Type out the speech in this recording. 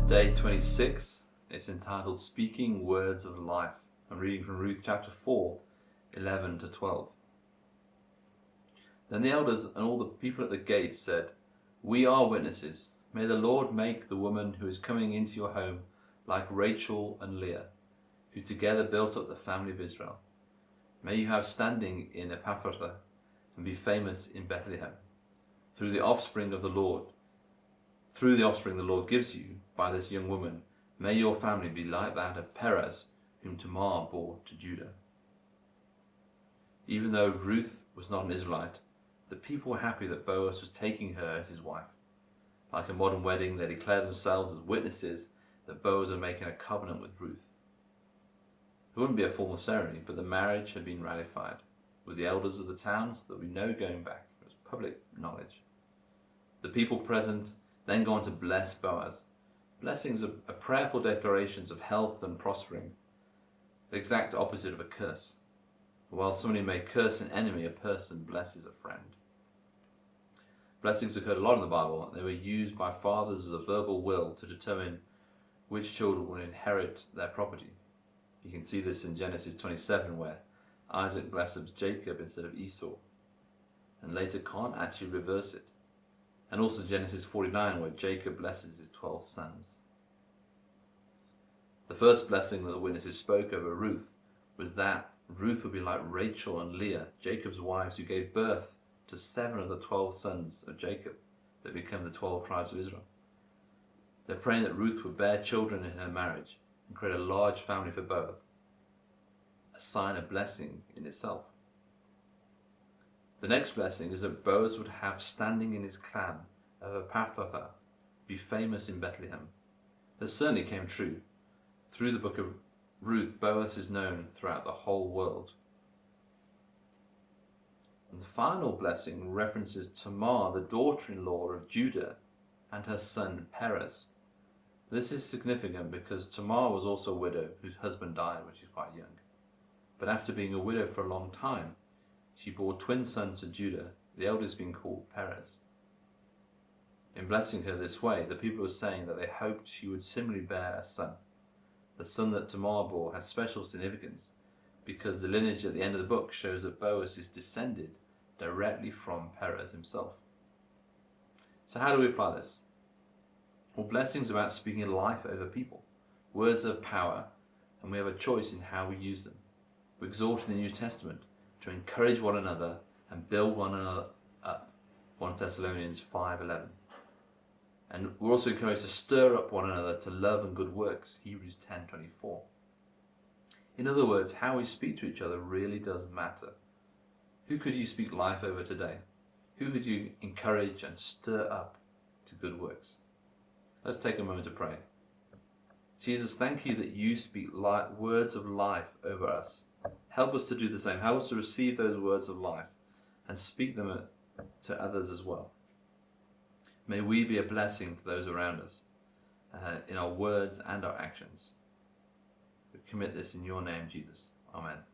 day 26. It's entitled Speaking Words of Life. I'm reading from Ruth chapter 4, 11 to 12. Then the elders and all the people at the gate said, "We are witnesses. May the Lord make the woman who is coming into your home like Rachel and Leah, who together built up the family of Israel. May you have standing in Ephrathah and be famous in Bethlehem. Through the offspring the Lord gives you by this young woman, may your family be like that of Perez, whom Tamar bore to Judah." Even though Ruth was not an Israelite, the people were happy that Boaz was taking her as his wife. Like a modern wedding, they declared themselves as witnesses that Boaz was making a covenant with Ruth. It wouldn't be a formal ceremony, but the marriage had been ratified with the elders of the town, so that we know going back. It was public knowledge. The people present then go on to bless Boaz. Blessings are prayerful declarations of health and prospering, the exact opposite of a curse. While somebody may curse an enemy, a person blesses a friend. Blessings occurred a lot in the Bible, and they were used by fathers as a verbal will to determine which children would inherit their property. You can see this in Genesis 27, where Isaac blesses Jacob instead of Esau, and later can't actually reverse it. And also Genesis 49, where Jacob blesses his 12 sons. The first blessing that the witnesses spoke over Ruth was that Ruth would be like Rachel and Leah, Jacob's wives, who gave birth to 7 of the 12 sons of Jacob that became the 12 tribes of Israel. They're praying that Ruth would bear children in her marriage and create a large family for both, a sign of blessing in itself. The next blessing is that Boaz would have standing in his clan of Ephrathah, be famous in Bethlehem. This certainly came true. Through the book of Ruth, Boaz is known throughout the whole world. And the final blessing references Tamar, the daughter-in-law of Judah, and her son Perez. This is significant because Tamar was also a widow whose husband died when she was quite young. But after being a widow for a long time, she bore twin sons to Judah, the eldest being called Perez. In blessing her this way, the people were saying that they hoped she would similarly bear a son. The son that Tamar bore had special significance because the lineage at the end of the book shows that Boaz is descended directly from Perez himself. So how do we apply this? Well, blessings are about speaking life over people, words of power, and we have a choice in how we use them. We're exhorted in the New Testament to encourage one another and build one another up. 1 Thessalonians 5:11. And we're also encouraged to stir up one another to love and good works. Hebrews 10:24. In other words, how we speak to each other really does matter. Who could you speak life over today? Who could you encourage and stir up to good works? Let's take a moment to pray. Jesus, thank you that you speak words of life over us. Help us to do the same. Help us to receive those words of life and speak them to others as well. May we be a blessing to those around us in our words and our actions. We commit this in your name, Jesus. Amen.